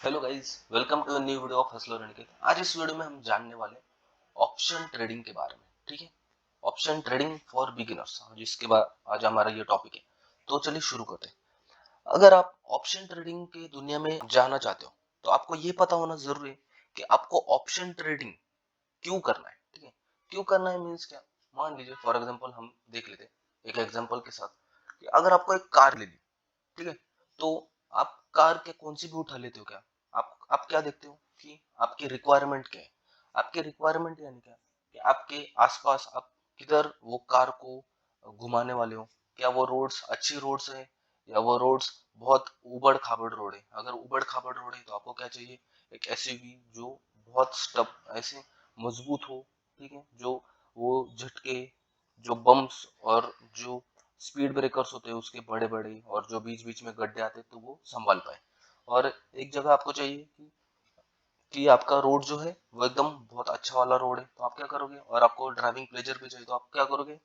Hello guys, welcome to new video of हसलो अनिकेत। आज इस वीडियो में हम जानने वाले ऑप्शन ट्रेडिंग के बारे में। ठीक है, ऑप्शन ट्रेडिंग फॉर बिगिनर्स, जिसके बाद आज हमारा ये टॉपिक है। तो चलिए शुरू करते हैं। अगर आप ऑप्शन ट्रेडिंग की दुनिया में जाना चाहते हो तो आपको ये पता होना जरूरी है कि आपको ऑप्शन ट्रेडिंग क्यों करना है। ठीक है, क्यों करना है मीन्स क्या। मान लीजिए फॉर एग्जाम्पल हम देख लेते हैं एक एग्जाम्पल के साथ कि अगर आपको एक कार लेनी, ठीक है, तो आप कार के कौन सी भी उठा लेते हो क्या। आप क्या देखते हो कि आपकी रिक्वायरमेंट क्या है। आपकी रिक्वायरमेंट यानी क्या कि आपके आसपास आप किधर वो कार को घुमाने वाले हो। क्या वो रोड्स अच्छी रोड्स है या वो रोड्स बहुत उबड़ खाबड़ रोड है। अगर उबड़ खाबड़ रोड है तो आपको क्या चाहिए, एक एसयूवी जो बहुत स्टब ऐसे मजबूत हो। ठीक है, जो वो झटके, जो बम्प्स और जो स्पीड ब्रेकर्स होते हैं उसके बड़े बड़े, और जो बीच बीच में गड्ढे आते हैं तो वो संभाल पाए। और एक जगह आपको चाहिए कि आपका रोड जो है वो एकदम बहुत अच्छा वाला रोड है, तो आप क्या करोगे। और आपको ड्राइविंग प्लेजर भी चाहिए तो आप क्या करोगे,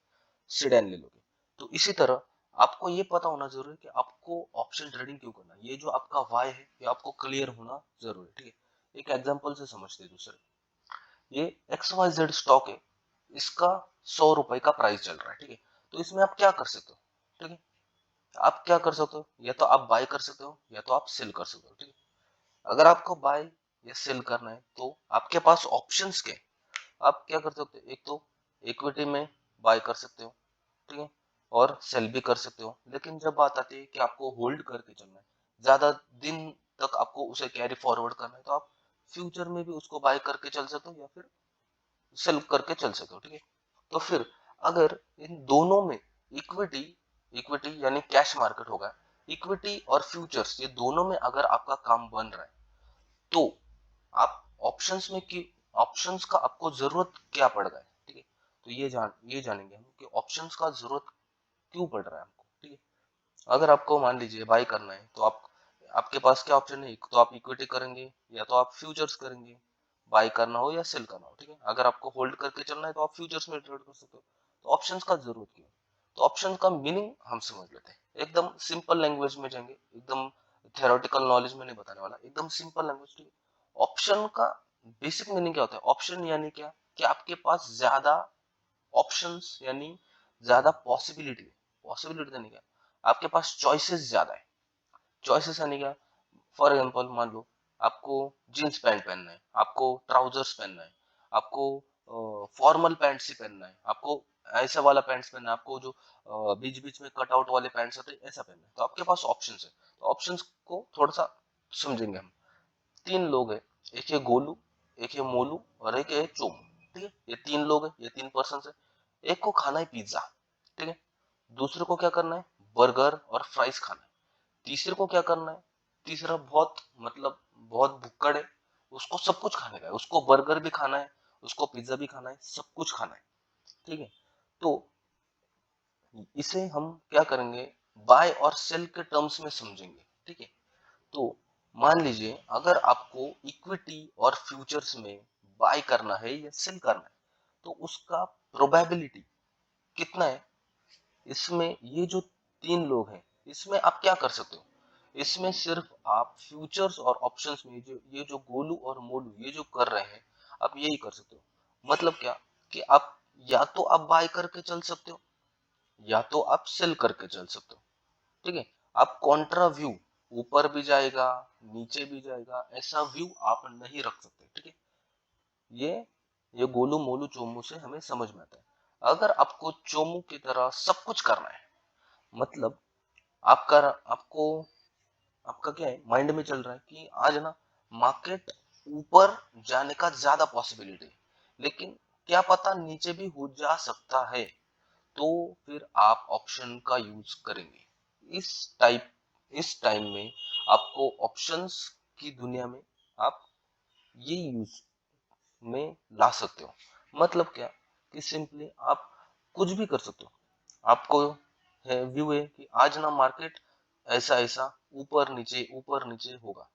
सीडैन ले लोगे। तो इसी तरह आपको ये पता होना जरूरी है कि आपको ऑप्शन ट्रेडिंग क्यों करना है। ये जो आपका वाई है ये आपको क्लियर होना जरूरी है। ठीक है, एक एग्जांपल से समझते हैं दूसरे। ये XYZ स्टॉक है, इसका 100 रुपए का प्राइस चल रहा है। ठीक है, तो इसमें आप क्या कर सकते हो। ठीक है, आप क्या कर सकते हो, या तो आप बाय कर सकते हो या तो आप सेल कर सकते हो। ठीक है, अगर आपको बाय या सेल करना है तो आपके पास ऑप्शंस के, आप क्या कर सकते हो। एक तो इक्विटी में बाय कर सकते हो, ठीक है, और सेल भी कर सकते हो। लेकिन जब बात आती है कि आपको होल्ड करके चलना है, ज्यादा दिन तक आपको उसे कैरी फॉरवर्ड करना है, तो आप फ्यूचर में भी उसको बाय करके चल सकते हो या फिर सेल करके चल सकते हो। ठीक है, तो फिर अगर इन दोनों में इक्विटी, इक्विटी यानी कैश मार्केट होगा, इक्विटी और फ्यूचर्स ये दोनों में अगर आपका काम बन रहा है तो आप ऑप्शंस में की, ऑप्शंस का आपको जरूरत क्या पड़ रहा है। ठीक है, तो ये जानेंगे हम कि ऑप्शंस का जरूरत क्यों पड़ रहा है हमको। ठीक है, अगर आपको मान लीजिए बाय करना है तो आप, आपके पास क्या ऑप्शन है, एक तो आप इक्विटी करेंगे या तो आप फ्यूचर्स करेंगे, बाय करना हो या सेल करना हो। ठीक है, अगर आपको होल्ड करके चलना है तो आप फ्यूचर्स में ट्रेड कर सकते हो। तो ऑप्शंस का जरूरत क्यों है? तो ऑप्शन का मीनिंग हम समझ लेते हैं, एकदम सिंपल लैंग्वेज में जाएंगे, एकदम थ्योरेटिकल नॉलेज में नहीं बताने वाला, एकदम सिंपल लैंग्वेज। ठीक है, ऑप्शन का बेसिक मीनिंग क्या होता है। ऑप्शन यानी क्या कि आपके पास ज्यादा ऑप्शंस यानी ज्यादा पॉसिबिलिटी है। पॉसिबिलिटी यानी क्या, आपके पास चॉइसेस ज्यादा है। चॉइसेस यानी क्या, फॉर एग्जांपल मान लो आपको जींस पैंट पहनना है, आपको ट्राउजर्स पहनना है, आपको फॉर्मल पैंट्स ही पहनना है, आपको ऐसा वाला पैंट्स पहनना है, आपको जो बीच बीच में कट आउट वाले पैंट्स होते हैं ऐसा पहनना है। तो आपके पास ऑप्शंस है। तो ऑप्शंस को थोड़ा सा समझेंगे हम। तीन लोग हैं, एक है गोलू, एक है मोलू और एक है चोमू। ठीक है, ये तीन लोग हैं, ये तीन पर्सन है। एक को खाना है पिज्जा, ठीक है, दूसरे को क्या करना है, बर्गर और फ्राइज खाना है। तीसरे को क्या करना है, तीसरा बहुत मतलब बहुत भुक्कड़ है, उसको सब कुछ खाने का है, उसको बर्गर भी खाना है, उसको पिज्जा भी खाना है, सब कुछ खाना है। ठीक है, तो इसे हम क्या करेंगे, बाय और सेल के टर्म्स में समझेंगे। ठीक है, तो मान लीजिए अगर आपको इक्विटी और फ्यूचर्स में बाय करना है या सेल करना है तो उसका प्रोबेबिलिटी कितना है। इसमें ये जो तीन लोग हैं इसमें आप क्या कर सकते हो, इसमें सिर्फ आप फ्यूचर्स और ऑप्शंस में जो ये जो गोलू और मोलू ये जो कर रहे हैं आप यही कर सकते हो। मतलब क्या कि आप या तो आप बाय करके चल सकते हो या तो आप सेल करके चल सकते हो। ठीक है, आप कॉन्ट्रा व्यू, ऊपर भी जाएगा नीचे भी जाएगा ऐसा व्यू आप नहीं रख सकते। ठीक है, ये ये गोलू मोलू चोमू से हमें समझ में आता है। अगर आपको चोमू की तरह सब कुछ करना है, मतलब आपका आपको आपका क्या है माइंड में चल रहा है कि आज ना मार्केट ऊपर जाने का ज्यादा पॉसिबिलिटी है, लेकिन क्या पता नीचे भी हो जा सकता है, तो फिर आप ऑप्शन का यूज करेंगे। इस टाइप इस टाइम में आपको ऑप्शंस की दुनिया में आप ये यूज में ला सकते हो। मतलब क्या कि सिंपली आप कुछ भी कर सकते हो। आपको है व्यू है कि आज ना मार्केट ऐसा ऐसा ऊपर नीचे होगा,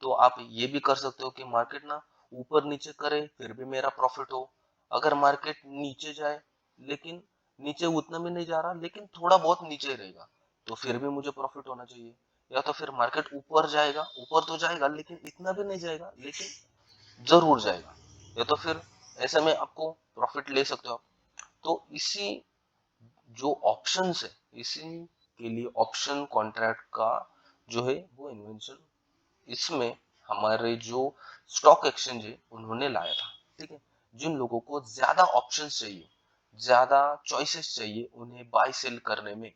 तो आप ये भी कर सकते हो कि मार्केट ना ऊपर नीचे करे फिर भी मेरा प्रॉफिट हो। अगर मार्केट नीचे जाए लेकिन नीचे उतना भी नहीं जा रहा लेकिन थोड़ा बहुत नीचे रहेगा तो फिर भी मुझे प्रॉफिट होना चाहिए। या तो फिर मार्केट ऊपर जाएगा, ऊपर तो जाएगा लेकिन इतना भी नहीं जाएगा, लेकिन जरूर जाएगा, या तो फिर ऐसे में आपको प्रॉफिट ले सकते हो आप। तो इसी जो ऑप्शंस है, इसी के लिए ऑप्शन कॉन्ट्रैक्ट का जो है वो इन्वेंशन इसमें हमारे जो स्टॉक एक्सचेंज है उन्होंने लाया था। ठीक है, जिन लोगों को ज्यादा ऑप्शंस चाहिए, ज्यादा चॉइसेस चाहिए उन्हें बाय सेल करने में,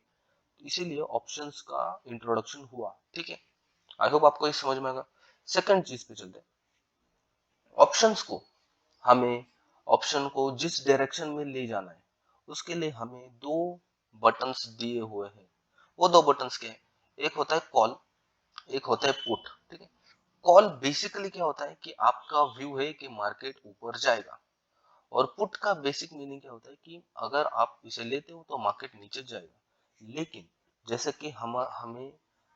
इसीलिए ऑप्शंस का इंट्रोडक्शन हुआ। ठीक है, आई होप आपको ये समझ में आएगा। सेकंड चीज पे चलते हैं। ऑप्शंस को हमें ऑप्शन को जिस डायरेक्शन में ले जाना है उसके लिए हमें दो बटन्स दिए हुए हैं। वो दो बटन्स क्या है? एक होता है कॉल, एक होता है पुट। ठीक है, कॉल बेसिकली क्या होता है कि आपका व्यू है कि मार्केट ऊपर जाएगा, और पुट का बेसिक मीनिंग क्या होता है कि अगर आप इसे लेते हो तो मार्केट नीचे जाएगा। लेकिन जैसे कि हमें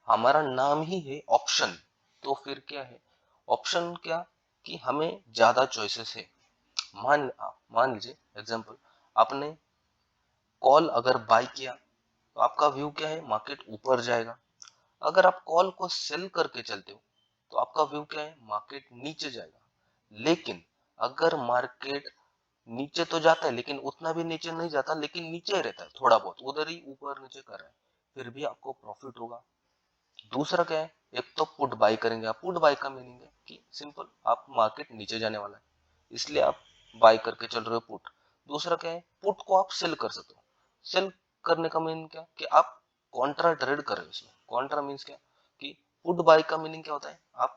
हमारा नाम ही है ऑप्शन, तो फिर क्या है ऑप्शन? क्या कि हमें ज्यादा चॉइसेस है। मान लीजिए एग्जांपल, आपने कॉल अगर बाय किया तो आपका व्यू क्या है? मार्केट ऊपर जाएगा। अगर आप कॉल को सेल करके चलते हो तो आपका व्यू क्या है? मार्केट नीचे जाएगा। लेकिन अगर मार्केट नीचे तो जाता है लेकिन उतना भी नीचे नहीं जाता, लेकिन नीचे रहता है, थोड़ा बहुत उधर ही ऊपर नीचे कर रहा है, फिर भी आपको प्रॉफिट होगा। दूसरा क्या है? एक तो पुट बाय करेंगे आप। पुट बाय का मीनिंग है कि सिंपल, आप मार्केट नीचे जाने वाला है इसलिए आप बाय करके चल रहे हो पुट। दूसरा क्या है? पुट को आप सेल कर सकते हो। सेल करने का मीनिंग क्या? कि आप कॉन्ट्रा ट्रेड कर रहे हो इसमें। कॉन्ट्रा मीन्स क्या? कि पुट बाय का मीनिंग क्या होता है? आप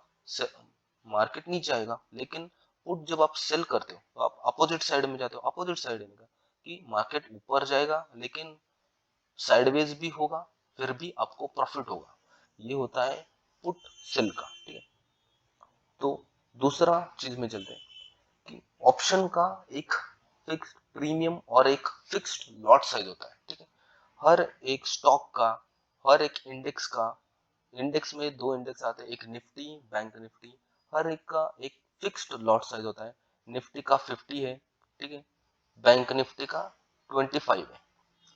मार्केट नीचे आएगा लेकिन पुट जब आप सेल करते हो तो आप अपोजिट साइड में जाते हो। अपोजिट साइड इनका कि मार्केट ऊपर जाएगा लेकिन साइडवेज भी होगा, फिर भी आपको प्रॉफिट होगा। ये होता है पुट सेल का। ठीक है, तो दूसरा चीज में चलते हैं कि ऑप्शन का एक फिक्स प्रीमियम और एक फिक्स्ड लॉट साइज होता है। ठीक है, हर एक स्टॉक का, हर एक इंडेक्स का, इंडेक्स में दो इंडेक्स आते हैं, एक निफ्टी, बैंक निफ्टी, हर एक का एक फिक्स्ड लॉट साइज होता है। निफ्टी का 50 है, ठीक है, बैंक निफ्टी का 25 है।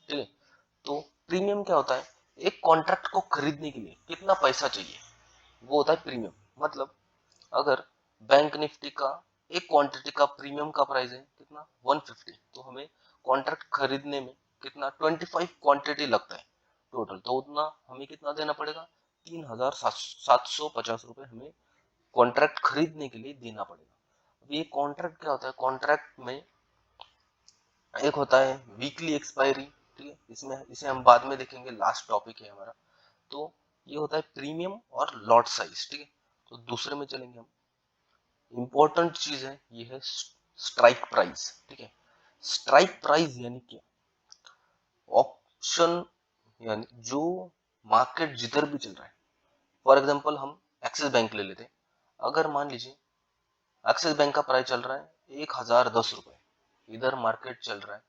ठीक है, तो प्रीमियम क्या होता है? एक कॉन्ट्रैक्ट को खरीदने के लिए कितना पैसा चाहिए, वो होता है प्रीमियम। मतलब अगर बैंक निफ्टी का एक क्वांटिटी का प्रीमियम का प्राइस है कितना? 150, तो हमें कॉन्ट्रैक्ट खरीदने में कितना? 25 क्वांटिटी लगता है टोटल, तो उतना हमें कितना देना पड़ेगा? 3750 रुपए हमें कॉन्ट्रैक्ट खरीदने के लिए देना पड़ेगा। अब ये कॉन्ट्रैक्ट क्या होता है? कॉन्ट्रैक्ट में एक होता है वीकली एक्सपायरी। ठीक है, इसमें इसे हम बाद में देखेंगे, लास्ट टॉपिक है हमारा। तो ये होता है प्रीमियम और लॉट साइज। ठीक है, तो दूसरे में चलेंगे हम। इंपॉर्टेंट चीज है ये है स्ट्राइक प्राइस। ठीक है, स्ट्राइक प्राइस यानी क्या? ऑप्शन यानी जो मार्केट जिधर भी चल रहा है। फॉर एग्जांपल हम एक्सिस बैंक ले लेते हैं। अगर मान लीजिए एक्सिस बैंक का प्राइस चल रहा है 1010 रुपए, इधर मार्केट चल रहा है,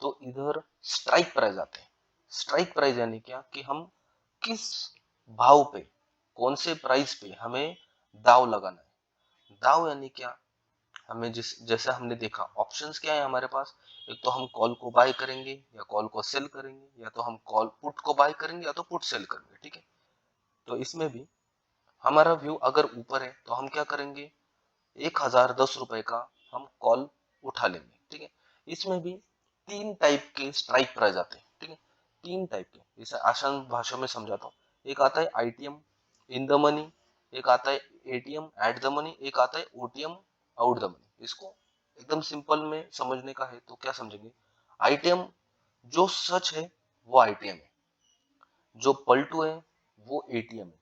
तो इधर स्ट्राइक प्राइस आते हैं। स्ट्राइक प्राइस यानी क्या? कि हम किस भाव पे, कौन से प्राइस पे हमें दाव लगाना है। दाव यानी क्या? हमें जैसा हमने देखा ऑप्शंस क्या है हमारे पास, एक तो हम कॉल को बाय करेंगे या कॉल को सेल करेंगे, या तो हम कॉल पुट को बाय करेंगे या तो पुट सेल करेंगे। ठीक है, तो इसमें भी हमारा व्यू अगर ऊपर है तो हम क्या करेंगे? 1010 रुपए का हम कॉल उठा लेंगे। ठीक है, इसमें भी तीन टाइप के स्ट्राइक प्राइस आते हैं। ठीक है, तीन टाइप के, इसे आसान भाषा में समझाता हूँ। एक आता है आईटीएम इन द मनी, एक आता है एटीएम एट द मनी, एक आता है ओटीएम आउट द मनी। इसको एकदम सिंपल में समझने का है तो क्या समझेंगे? आईटीएम जो सच है वो आईटीएम है, जो पलटू है वो एटीएम है,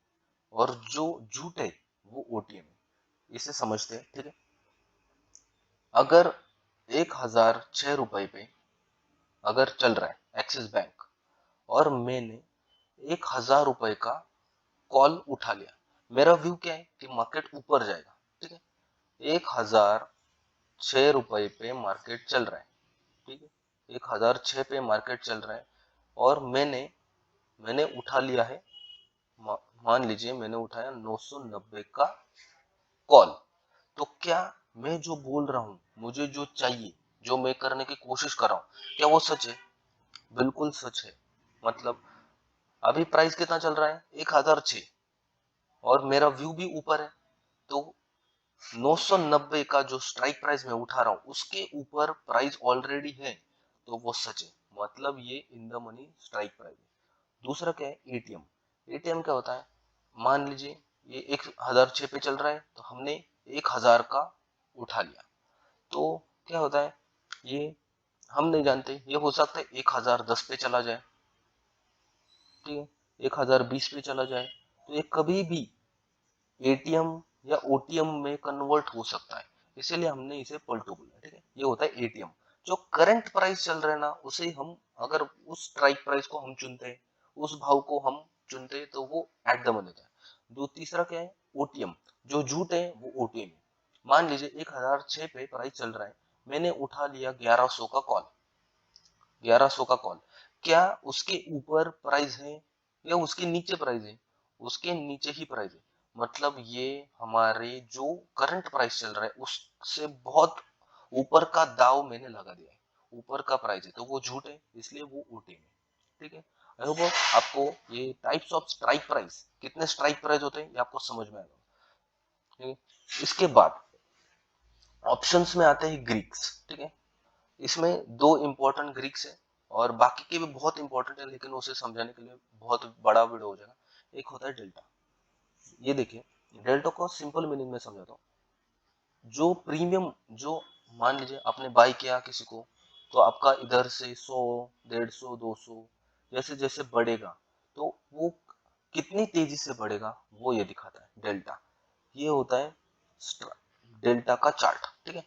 और जो झूठ है वो ओटीएम है। इसे समझते हैं। ठीक है, अगर 1006 रुपए पे अगर चल रहा है एक्सिस बैंक, और मैंने 1000 रुपए का कॉल उठा लिया, मेरा व्यू क्या है? कि मार्केट ऊपर जाएगा। ठीक है, 1006 रुपए पे मार्केट चल रहा है। ठीक है, 1006 पे मार्केट चल रहा है, और मैंने मैंने उठा लिया है, मान लीजिए मैंने उठाया 990 का कॉल। तो क्या मैं जो बोल रहा हूँ, मुझे जो चाहिए, जो मैं करने की कोशिश कर रहा हूँ, क्या वो सच है? बिल्कुल सच है। मतलब अभी प्राइस कितना चल रहा है 1006 और मेरा व्यू भी ऊपर है, तो 990 का जो स्ट्राइक प्राइस मैं उठा रहा हूं उसके ऊपर प्राइस ऑलरेडी है, तो वो सच है, मतलब ये in the money strike price है। दूसरा क्या है एटीएम। एटीएम क्या होता है, मान लीजिए ये 1006 पे चल रहा है तो हमने 1000 का उठा लिया, तो क्या होता है ये हम नहीं जानते, ये हो सकता है 1010 पे चला जाए, ठीक है, 1020 पे चला जाए, तो ये कभी भी एटीएम या ओटीएम में कन्वर्ट हो सकता है, इसीलिए हमने इसे पलटू बोला, ठीक है। ये होता है एटीएम। जो करंट प्राइस चल रहा है ना उसे हम, अगर उस स्ट्राइक प्राइस को हम चुनते हैं, उस भाव को हम चुनते हैं, तो वो एट द मनी होता है। दो तीसरा क्या है ओटीएम, जो झूठ है वो ओटीएम है। मान लीजिए 1006 पे प्राइस चल रहा है, मैंने उठा लिया 1100 का कॉल, 1100 का कॉल, क्या उसके ऊपर प्राइस है या उसके नीचे प्राइस है, उसके नीचे ही प्राइस है, मतलब ये हमारे जो करंट प्राइस चल रहा है उससे बहुत ऊपर का दाव मैंने लगा दिया है, ऊपर का प्राइस है, तो वो झूठ है, इसलिए वो ओटीएम है, ठीक है। आई होप आपको ये टाइप्स ऑफ स्ट्राइक प्राइस, कितने स्ट्राइक प्राइस होते हैं ये आपको समझ में आएगा, ठीक है। इसके बाद ऑप्शंस में आते हैं ग्रीक्स, ठीक है। इसमें दो इंपॉर्टेंट ग्रीक्स है और बाकी के भी बहुत इंपॉर्टेंट है, लेकिन उसे समझाने के लिए बहुत बड़ा वीडियो हो जाएगा। एक होता है डेल्टा। ये देखिए, डेल्टा को सिंपल मीनिंग में समझाता हूँ। जो प्रीमियम, जो मान लीजिए आपने बाई किया किसी को, तो आपका इधर से 100, 150, 200 जैसे जैसे बढ़ेगा, तो वो कितनी तेजी से बढ़ेगा वो ये दिखाता है डेल्टा। ये होता है डेल्टा का चार्ट, ठीक है।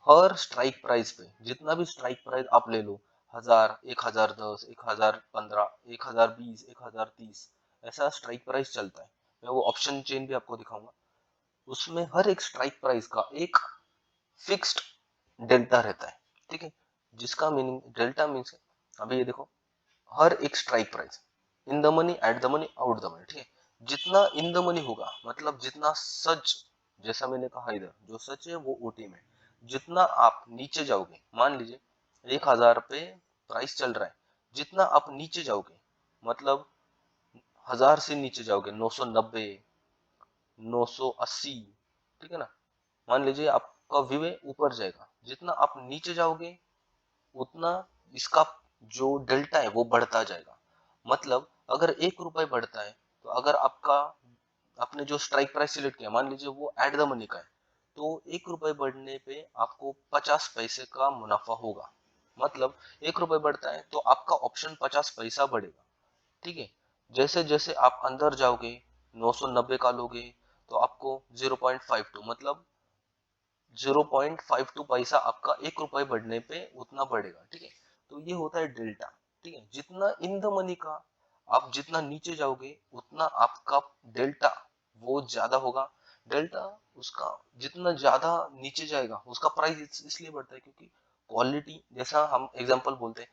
हर स्ट्राइक प्राइस पे, जितना भी स्ट्राइक प्राइस आप ले लो, 1000, 1010, 1015, 1020, 1030, ऐसा स्ट्राइक प्राइस चलता है। मैं वो ऑप्शन चेन भी आपको दिखाऊंगा। उसमें हर एक स्ट्राइक प्राइस का एक फिक्स्ड डेल्टा रहता है, ठीक है। जिसका मीनिंग डेल्टा मीन्स, अभी ये देखो, हर एक strike price in the money, at the money, out the money, ठीक है। जितना इन द मनी होगा, मतलब जितना सच, जैसा मैंने कहा इधर जो सच है वो ओटी में, जितना आप नीचे जाओगे, मान लीजिए 1000 पे प्राइस चल रहा है, जितना आप नीचे जाओगे, मतलब 1000 से नीचे जाओगे, 990, 980, ठीक है ना, मान लीजिए आपका व्यू है ऊपर जाएगा, जितना आप नीचे जाओगे उतना इसका जो डेल्टा है वो बढ़ता जाएगा। मतलब अगर 1 रुपए बढ़ता है, तो अगर आपका, आपने जो स्ट्राइक प्राइस सिलेक्ट किया मान लीजिए वो एट द मनी का है, तो 1 रुपए बढ़ने पे आपको 50 पैसे का मुनाफा होगा। मतलब 1 रुपए बढ़ता है तो आपका ऑप्शन 50 पैसा बढ़ेगा, ठीक है। जैसे जैसे आप अंदर जाओगे, 990 का लोगे, तो आपको 0.52, मतलब 0.52 पैसा आपका 1 रुपए बढ़ने पे उतना बढ़ेगा, ठीक है। तो ये होता है डेल्टा, ठीक है। जितना इन द मनी का आप जितना नीचे जाओगे उतना आपका डेल्टा वो ज्यादा होगा। डेल्टा उसका जितना ज्यादा नीचे जाएगा उसका प्राइस इसलिए बढ़ता है क्योंकि क्वालिटी, जैसा हम एग्जांपल बोलते हैं,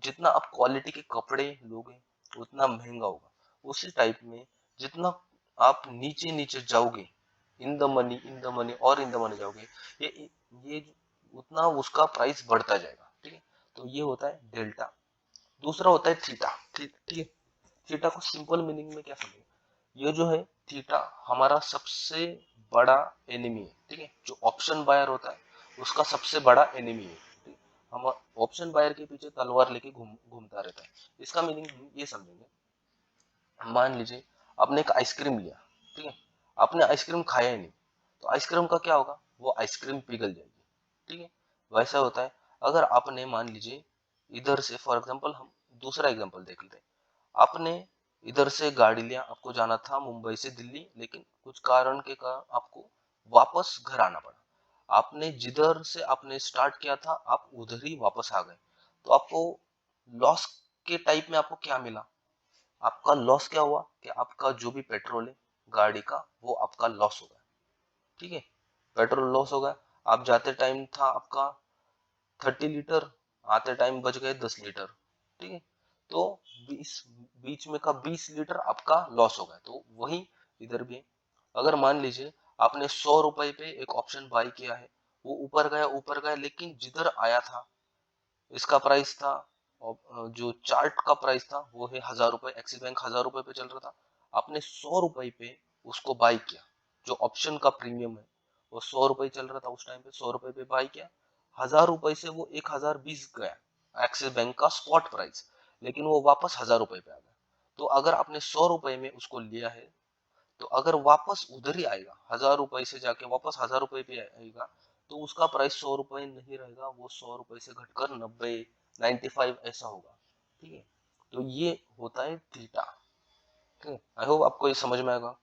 जितना आप क्वालिटी के कपड़े लोगे उतना महंगा होगा। उसी टाइप में जितना आप नीचे नीचे जाओगे, इन द मनी और इन द मनी जाओगे, ये उतना उसका प्राइस बढ़ता जाएगा, ठीक है। तो ये होता है डेल्टा। दूसरा होता है थीटा, ठीक है। थीटा को सिंपल मीनिंग में क्या समझेंगे, ये जो है थीटा हमारा सबसे बड़ा एनिमी है, ठीक है। जो ऑप्शन बायर होता है उसका सबसे बड़ा एनिमी है, ठीक है? हम ऑप्शन बायर के पीछे तलवार लेके घूमता रहता है। इसका मीनिंग हम ये समझेंगे, मान लीजिए आपने एक आइसक्रीम लिया, ठीक है, आपने आइसक्रीम खाया ही नहीं, तो आइसक्रीम का क्या होगा, वो आइसक्रीम पिघल जाएगी, ठीक है। वैसा होता है अगर आपने मान लीजिए इधर से, फॉर एग्जांपल हम दूसरा एग्जांपल देख लेते हैं, आपने इधर से गाड़ी लिया, आपको जाना था मुंबई से दिल्ली, लेकिन कुछ कारण के कारण आपको वापस घर आना पड़ा। आपने जिधर से आपने स्टार्ट किया था आप उधर ही वापस आ गए, तो आपको लॉस के टाइप में आपको क्या मिला, आपका लॉस क्या हुआ कि आपका जो भी पेट्रोल है गाड़ी का वो आपका लॉस हो गया, ठीक है। पेट्रोल लॉस हो गया, आप जाते टाइम था आपका 30 लीटर, आते टाइम बच गए 10 लीटर, ठीक है। तो 20, बीच में का 20 लीटर आपका लॉस हो गया। तो वही इधर भी, अगर मान लीजिए आपने 100 रुपए पे एक ऑप्शन बाई किया है, वो ऊपर गया, लेकिन जिधर आया था इसका प्राइस था जो चार्ट का प्राइस था वो है 1000 रुपए, एक्सिस बैंक 1000 रुपए पे चल रहा था, आपने 100 रुपए पे उसको बाय किया। जो ऑप्शन का प्रीमियम है वो 100 रुपए चल रहा था उस टाइम पे, 100 रुपए पे बाय किया, 1000 रुपए से वो 1020 गया एक्सिस बैंक का स्पॉट प्राइस, लेकिन वो वापस 1000 रुपए पे आ गया। तो अगर आपने 100 रुपए में उसको लिया है, तो अगर वापस उधर ही आएगा 1000 रुपए से जाके वापस 1000 रुपए पे आएगा, तो उसका प्राइस 100 रुपए नहीं रहेगा, वो 100 रुपए से घटकर 90, 95 ऐसा होगा। ठीक है, तो ये होता है थीटा। ठीक है, आई होप आपको ये समझ में आएगा।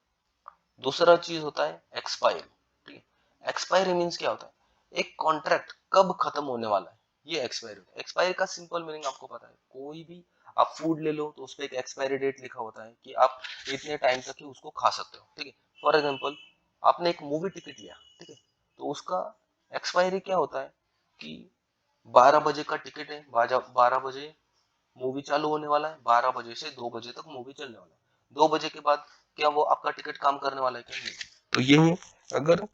दूसरा चीज होता है एक्सपायरी। ठीक है, एक्सपायरी मीन्स क्या होता है, एक कॉन्ट्रैक्ट कब खत्म होने वाला है, ये एक्सपायरी होता है। एक्सपायरी का सिंपल मीनिंग आपको पता है, कोई भी आप फूड ले लो तो उस पर एक एक्सपायरी डेट लिखा होता है कि आप इतने टाइम तक ही उसको खा सकते हो। ठीक है, फॉर एग्जाम्पल आपने एक मूवी टिकट लिया, ठीक है, तो उसका एक्सपायरी क्या होता है कि 12 बजे का टिकट है, 12 बजे मूवी चालू होने वाला है, 12 बजे से 2 बजे तक मूवी चलने वाला है, 2 बजे के बाद क्या वो आपका टिकट काम करने वाला है क्या? नहीं। तो ये है, अगर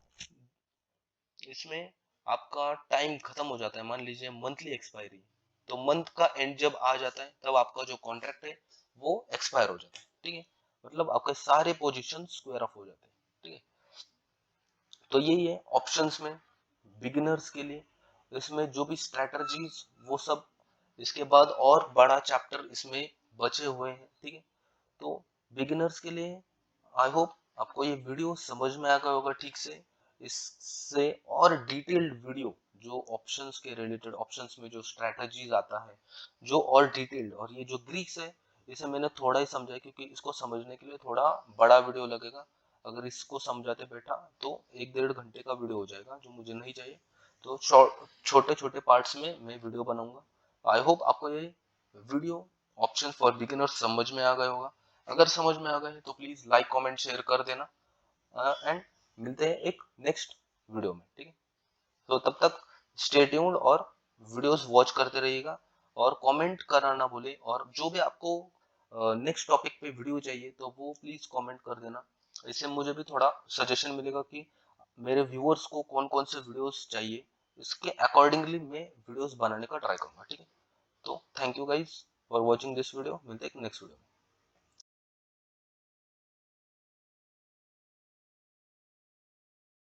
इसमें आपका टाइम खत्म हो जाता है, मान लीजिए मंथली एक्सपायरी, तो मंथ का एंड जब आ जाता है तब आपका जो कॉन्ट्रैक्ट है वो एक्सपायर हो जाता है। ठीक है, मतलब आपके सारे पोजीशन स्क्वायर ऑफ हो जाते हैं। ठीक है, तो यही है ऑप्शंस में बिगिनर्स के लिए, इसमें जो भी स्ट्रेटजीज वो सब, इसके बाद और बड़ा चैप्टर इसमें बचे हुए हैं। ठीक है, तो बिगिनर्स के लिए आई होप आपको ये वीडियो समझ में आ गया होगा ठीक से। इससे और डिटेल्ड वीडियो जो ऑप्शंस के रिलेटेड, ऑप्शंस में जो स्ट्रेटजीज आता है जो और डिटेल्ड, और ये जो ग्रीक्स है इसे मैंने थोड़ा ही समझा है क्योंकि इसको समझने के लिए थोड़ा बड़ा वीडियो लगेगा। अगर इसको समझाते बैठा तो 1-1.5 घंटे का वीडियो हो जाएगा, जो मुझे नहीं चाहिए। तो छोटे छोटे पार्ट्स में मैं वीडियो बनाऊंगा। आई होप आपको ये वीडियो ऑप्शन फॉर बिगिनर समझ में आ गया होगा। अगर समझ में आ गए तो प्लीज लाइक कमेंट शेयर कर देना, एंड मिलते हैं एक नेक्स्ट वीडियो में। ठीक है, तो तब तक स्टे ट्यून्ड और वीडियोस वॉच करते रहिएगा, और कमेंट करना ना भूले, और जो भी आपको नेक्स्ट टॉपिक पे वीडियो चाहिए तो वो प्लीज कमेंट कर देना। इससे मुझे भी थोड़ा सजेशन मिलेगा कि मेरे व्यूअर्स को कौन कौन से वीडियोस चाहिए, इसके अकॉर्डिंगली मैं वीडियोस बनाने का ट्राई करूंगा। ठीक है, तो thank you guys for watching this video, मिलते हैं नेक्स्ट वीडियो में।